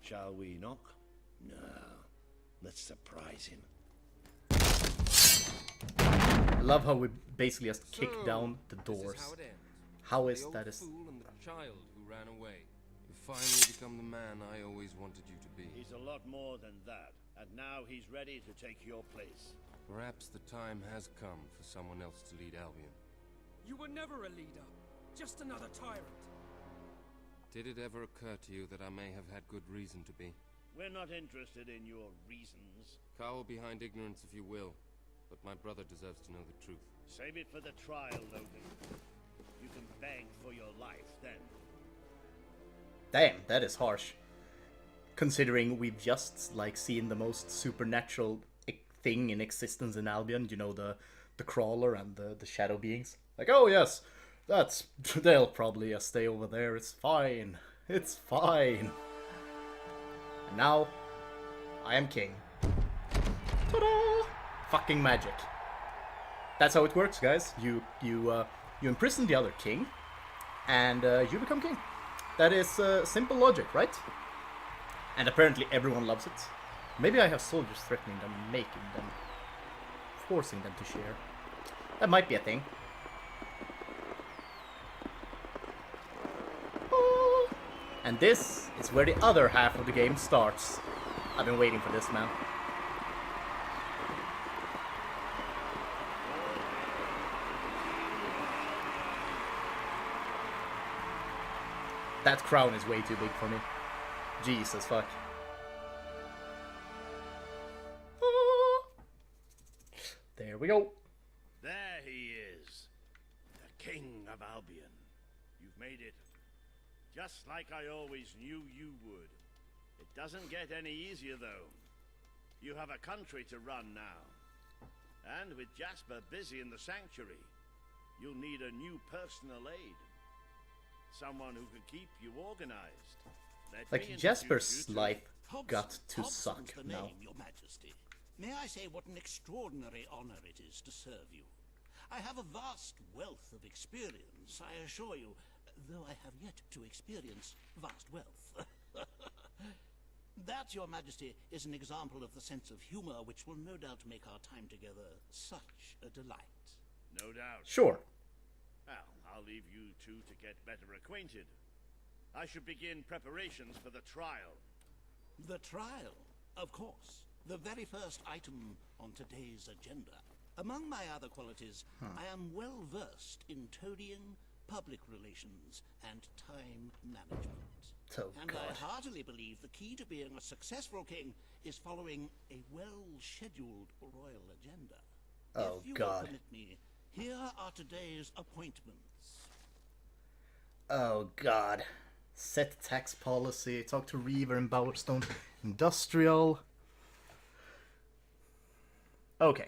Shall we knock? No. Let's surprise him. I love how we basically just kick down the doors. This is how it ends. How is the that old is... fool and the child who ran away. You finally become the man I always wanted you to be. He's a lot more than that, and now he's ready to take your place. Perhaps the time has come for someone else to lead Albion. You were never a leader, just another tyrant. Did it ever occur to you that I may have had good reason to be? We're not interested in your reasons. Cower behind ignorance if you will, but my brother deserves to know the truth. Save it for the trial, Logan. You can beg for your life then. Damn, that is harsh. Considering we've just, like, seen the most supernatural thing in existence in Albion, you know, the crawler and the shadow beings. Like, oh yes, they'll probably stay over there, it's fine. It's fine. And now, I am king. Ta-da! Fucking magic. That's how it works, guys. You imprison the other king, and you become king. That is simple logic, right? And apparently everyone loves it. Maybe I have soldiers threatening them, making them, forcing them to share. That might be a thing. And this is where the other half of the game starts. I've been waiting for this, man. That crown is way too big for me. Jesus fuck. There we go. There he is. The King of Albion. You've made it. Just like I always knew you would. It doesn't get any easier, though. You have a country to run now. And with Jasper busy in the sanctuary, you'll need a new personal aid. Someone who can keep you organized. Like, Jasper's life got to suck the now. name, Your Majesty. May I say what an extraordinary honor it is to serve you. I have a vast wealth of experience, I assure you, though I have yet to experience vast wealth. That, Your Majesty, is an example of the sense of humor which will no doubt make our time together such a delight. No doubt. Sure. Well, I'll leave you two to get better acquainted. I should begin preparations for the trial. The trial, of course. The very first item on today's agenda. Among my other qualities, I am well versed in toadying, public relations, and time management. Oh, and God. I heartily believe the key to being a successful king is following a well-scheduled royal agenda. Oh, if you God. will permit me, here are today's appointments. Oh god. Set tax policy, talk to Reaver and Bowerstone. Industrial. Okay.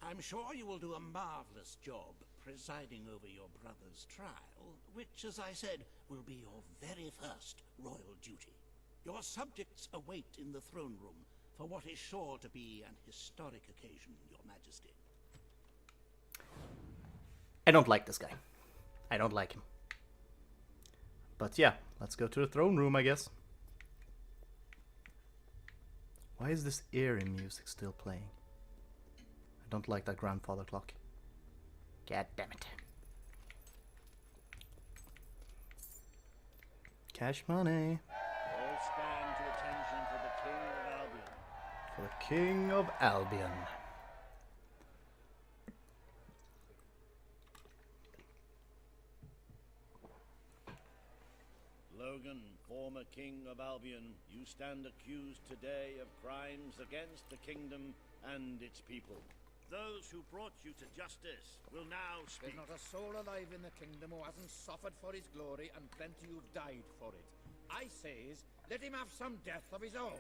I'm sure you will do a marvelous job presiding over your brother's trial, which, as I said, will be your very first royal duty. Your subjects await in the throne room for what is sure to be an historic occasion, Your Majesty. I don't like this guy. I don't like him. But yeah, let's go to the throne room, I guess. Why is this eerie music still playing? I don't like that grandfather clock. God damn it. Cash money. All stand to attention for the King of Albion. For the King of Albion. Logan, former King of Albion, you stand accused today of crimes against the kingdom and its people. Those who brought you to justice will now speak. There's not a soul alive in the kingdom who hasn't suffered for his glory, and plenty who've died for it. I says, let him have some death of his own.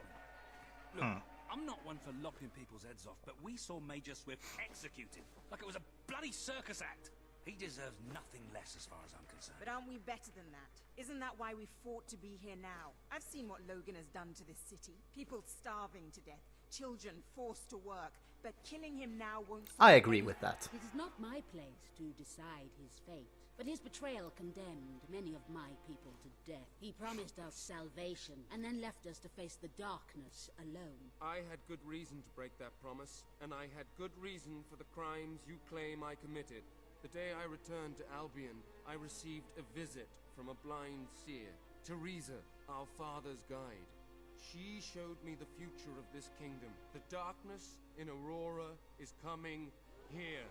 Look, I'm not one for lopping people's heads off, but we saw Major Swift executed like it was a bloody circus act. He deserves nothing less as far as I'm concerned. But aren't we better than that? Isn't that why we fought to be here now? I've seen what Logan has done to this city. People starving to death, children forced to work. But killing him now won't... I agree with that. It is not my place to decide his fate. But his betrayal condemned many of my people to death. He promised us salvation, and then left us to face the darkness alone. I had good reason to break that promise, and I had good reason for the crimes you claim I committed. The day I returned to Albion, I received a visit from a blind seer, Teresa, our father's guide. She showed me the future of this kingdom. The darkness in Aurora is coming here,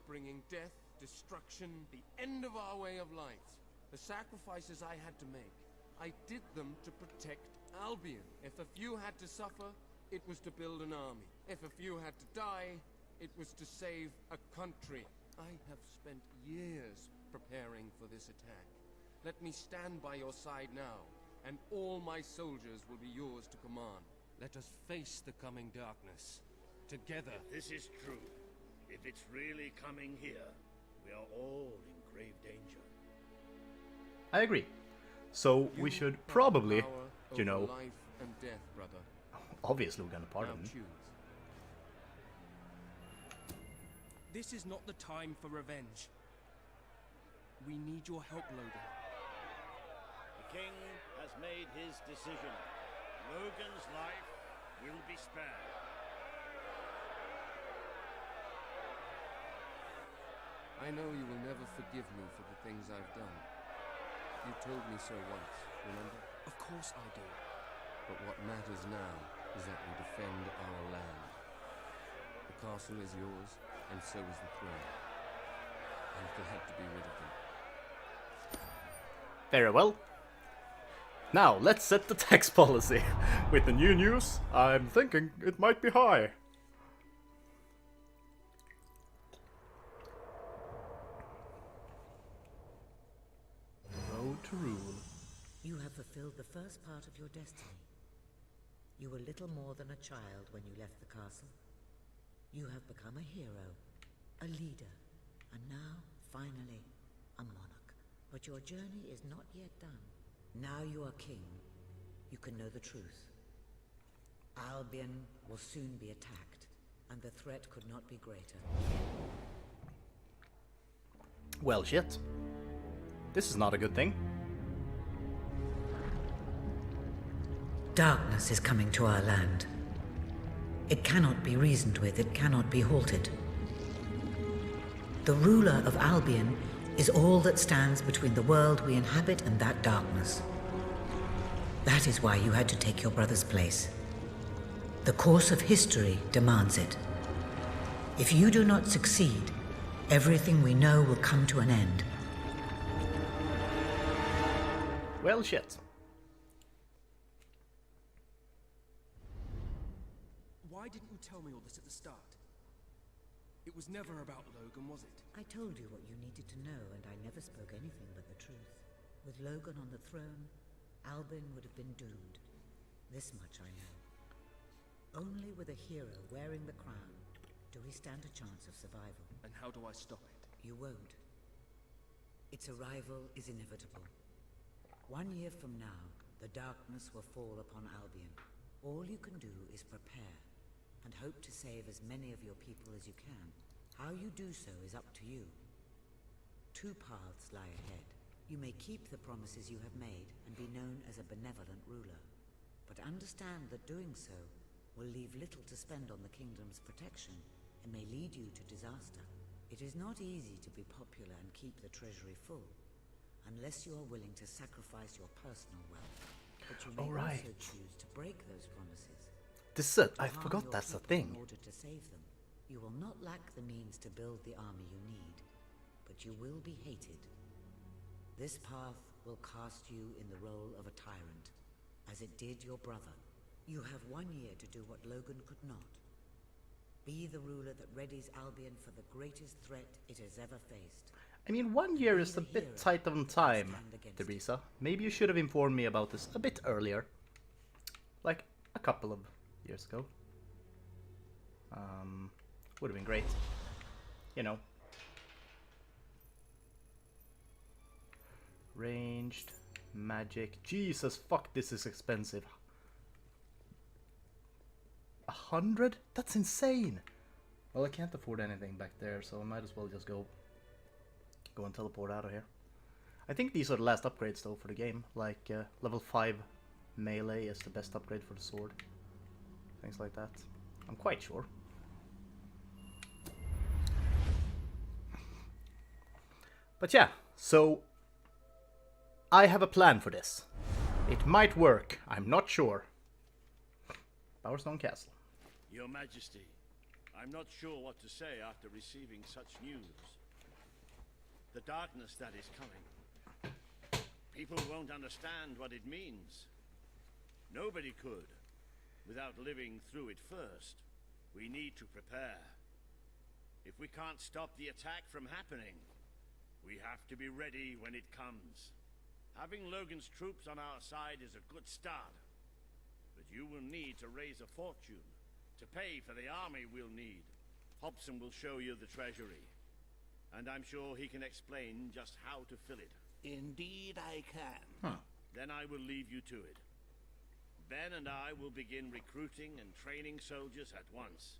bringing death, destruction, the end of our way of life. The sacrifices I had to make, I did them to protect Albion. If a few had to suffer, it was to build an army. If a few had to die, it was to save a country. I have spent years preparing for this attack. Let me stand by your side now, and all my soldiers will be yours to command. Let us face the coming darkness. Together. If this is true, if it's really coming here, we are all in grave danger. I agree. So we should probably, Power you know, over life and death, brother. obviously we're gonna pardon Now him. choose. This is not the time for revenge. We need your help, Logan. The king has made his decision. Logan's life will be spared. I know you will never forgive me for the things I've done. You told me so once, remember? Of course I do. But what matters now is that we defend our land. The castle is yours, and so is the throne. I'm glad to be rid of them. Very well. Now, let's set the tax policy. With the new news, I'm thinking it might be high. Road to rule. You have fulfilled the first part of your destiny. You were little more than a child when you left the castle. You have become a hero, a leader, and now, finally, a monarch. But your journey is not yet done. Now you are king. You can know the truth. Albion will soon be attacked, and the threat could not be greater. Well, shit. This is not a good thing. Darkness is coming to our land. It cannot be reasoned with, it cannot be halted. The ruler of Albion is all that stands between the world we inhabit and that darkness. That is why you had to take your brother's place. The course of history demands it. If you do not succeed, everything we know will come to an end. Well, shit. Why didn't you tell me all this at the start? It was never about Logan, was it? I told you what you needed to know, and I never spoke anything but the truth. With Logan on the throne, Albion would have been doomed. This much I know. Only with a hero wearing the crown do we stand a chance of survival. And how do I stop it? You won't. Its arrival is inevitable. 1 year from now, the darkness will fall upon Albion. All you can do is prepare, and hope to save as many of your people as you can. How you do so is up to you. Two paths lie ahead. You may keep the promises you have made and be known as a benevolent ruler. But understand that doing so will leave little to spend on the kingdom's protection and may lead you to disaster. It is not easy to be popular and keep the treasury full, unless you are willing to sacrifice your personal wealth. But you may also choose to break those promises. This is it. I Harm forgot your that's a people thing. in order to save them. You will not lack the means to build the army you need, but you will be hated. This path will cast you in the role of a tyrant, as it did your brother. You have 1 year to do what Logan could not. Be the ruler that readies Albion for the greatest threat it has ever faced. I mean, 1 year is a bit tight on time, Teresa. Maybe you should have informed me about this a bit earlier. Like, a couple of years ago. Would have been great. You know. Ranged, magic. Jesus, fuck, this is expensive. 100? That's insane! Well, I can't afford anything back there, so I might as well just go and teleport out of here. I think these are the last upgrades though for the game. Like level 5 melee is the best upgrade for the sword. Things like that. I'm quite sure. But yeah, so I have a plan for this. It might work, I'm not sure. Bowerstone Castle. Your Majesty, I'm not sure what to say after receiving such news. The darkness that is coming. People won't understand what it means. Nobody could, without living through it first. We need to prepare. If we can't stop the attack from happening, we have to be ready when it comes. Having Logan's troops on our side is a good start. But you will need to raise a fortune to pay for the army we'll need. Hobson will show you the treasury. And I'm sure he can explain just how to fill it. Indeed I can. Then I will leave you to it. Ben and I will begin recruiting and training soldiers at once.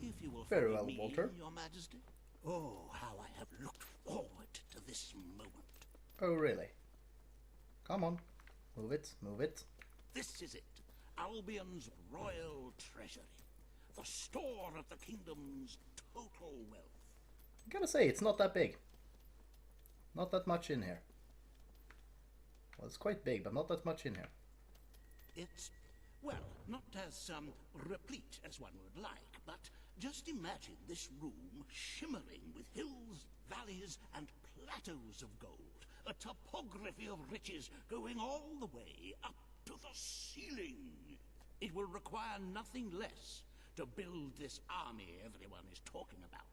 If you will Very follow well, me, Walter. Your Majesty. Oh, how I have looked forward to this moment. Oh really? Come on. Move it, move it. This is it. Albion's royal treasury. The store of the kingdom's total wealth. I gotta say, it's not that big. Not that much in here. Well, it's quite big, but not that much in here. It's, well, not as replete as one would like, but just imagine this room shimmering with hills, valleys, and plateaus of gold. A topography of riches going all the way up to the ceiling. It will require nothing less to build this army everyone is talking about.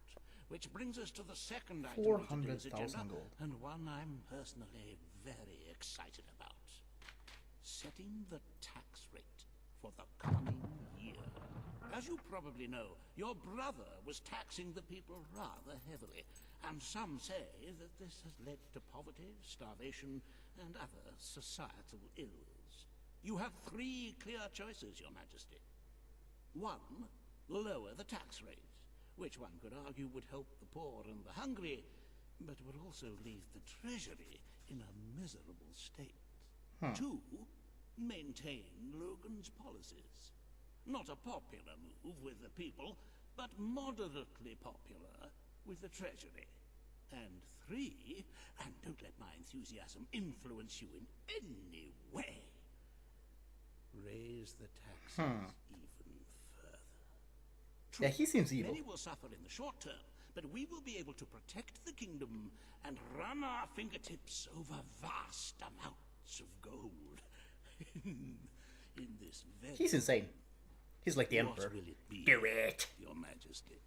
Which brings us to the second item of today's 400,000 agenda, gold. and one I'm personally very excited about. Setting the tax rate for the coming year. As you probably know, your brother was taxing the people rather heavily, and some say that this has led to poverty, starvation, and other societal ills. You have 3 clear choices, Your Majesty. 1, lower the tax rate, which one could argue would help the poor and the hungry, but would also leave the treasury in a miserable state. 2, maintain Logan's policies. Not a popular move with the people, but moderately popular with the treasury. And 3, and don't let my enthusiasm influence you in any way, raise the taxes even further. Yeah, he seems evil. Many will suffer in the short term, but we will be able to protect the kingdom and run our fingertips over vast amounts of gold. In this very... He's insane. He's like the Emperor. What will it be, Do it! Your Majesty?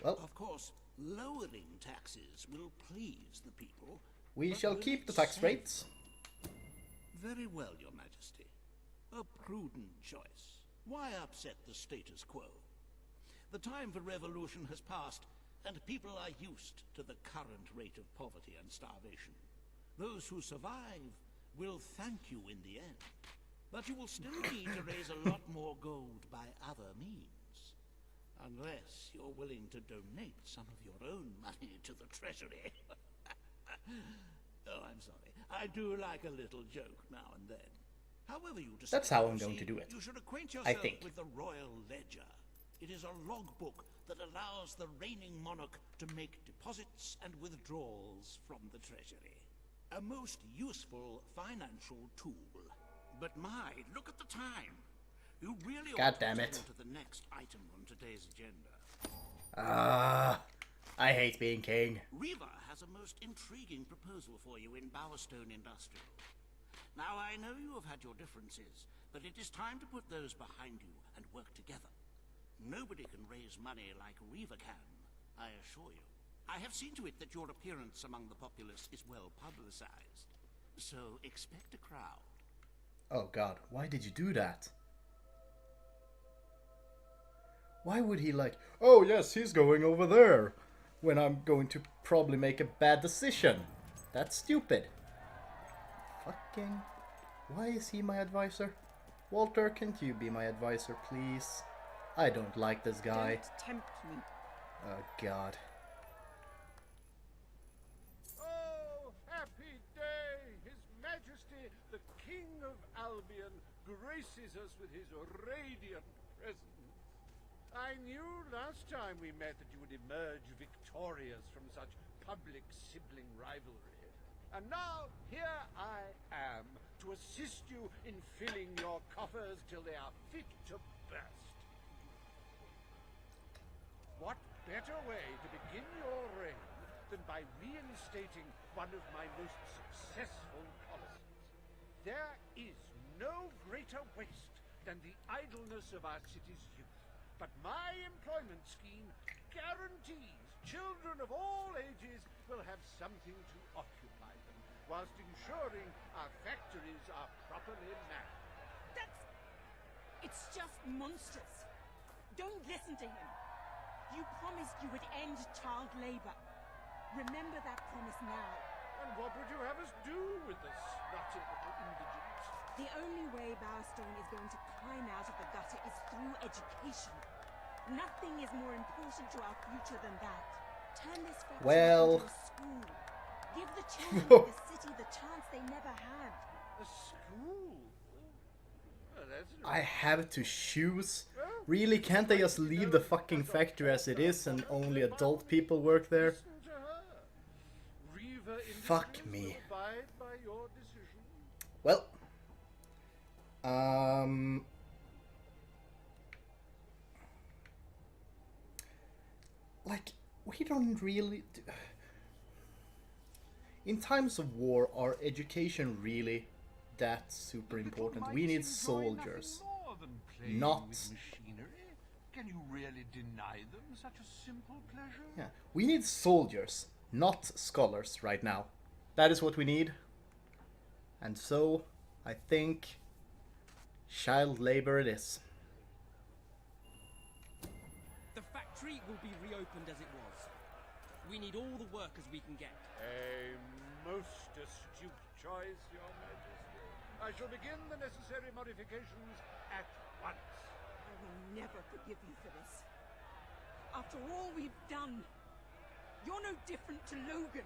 Well, Of course, lowering taxes will please the people. we but shall will keep the it tax save rates. Very well, Your Majesty. A prudent choice. Why upset the status quo? The time for revolution has passed, and people are used to the current rate of poverty and starvation. Those who survive will thank you in the end. But you will still need to raise a lot more gold by other means. Unless you're willing to donate some of your own money to the treasury. Oh, I'm sorry. I do like a little joke now and then. However you decide That's how I'm to going to proceed, do it. You should acquaint I yourself think. with the Royal Ledger. It is a logbook that allows the reigning monarch to make deposits and withdrawals from the treasury. A most useful financial tool. But my, look at the time. You really God ought damn to it. turn to the next item on today's agenda. I hate being king. Reva has a most intriguing proposal for you in Bowerstone Industrial. Now, I know you have had your differences, but it is time to put those behind you and work together. Nobody can raise money like Reva can, I assure you. I have seen to it that your appearance among the populace is well publicized. So expect a crowd. Oh god, why did you do that? Why would he like, oh yes, he's going over there, when I'm going to probably make a bad decision? That's stupid. Fucking... Why is he my advisor? Walter, can't you be my advisor, please? I don't like this guy. Don't tempt me. Oh god. Oh, King of Albion graces us with his radiant presence. I knew last time we met that you would emerge victorious from such public sibling rivalry. And now, here I am, to assist you in filling your coffers till they are fit to burst. What better way to begin your reign than by reinstating one of my most successful policies? There is no greater waste than the idleness of our city's youth, but my employment scheme guarantees children of all ages will have something to occupy them, whilst ensuring our factories are properly manned. It's just monstrous. Don't listen to him. You promised you would end child labor. Remember that promise now. And what would you have us do with the snotty little indigents? The only way Bowerstone is going to climb out of the gutter is through education. Nothing is more important to our future than that. Turn this factory into a school. Give the children of the city the chance they never had. A school? Well, that's I have to choose. Really, can't they just leave the fucking factory as it is and only adult people work there? Fuck me. Well, like, we don't really in times of war, are education really that super important? We need soldiers, not machinery. Can you really deny them such a simple pleasure? Yeah, we need soldiers, not scholars right now. That is what we need. And so, I think child labor it is. The factory will be reopened as it was. We need all the workers we can get. A most astute choice, Your Majesty. I shall begin the necessary modifications at once. I will never forgive you for this. After all we've done, you're no different to Logan.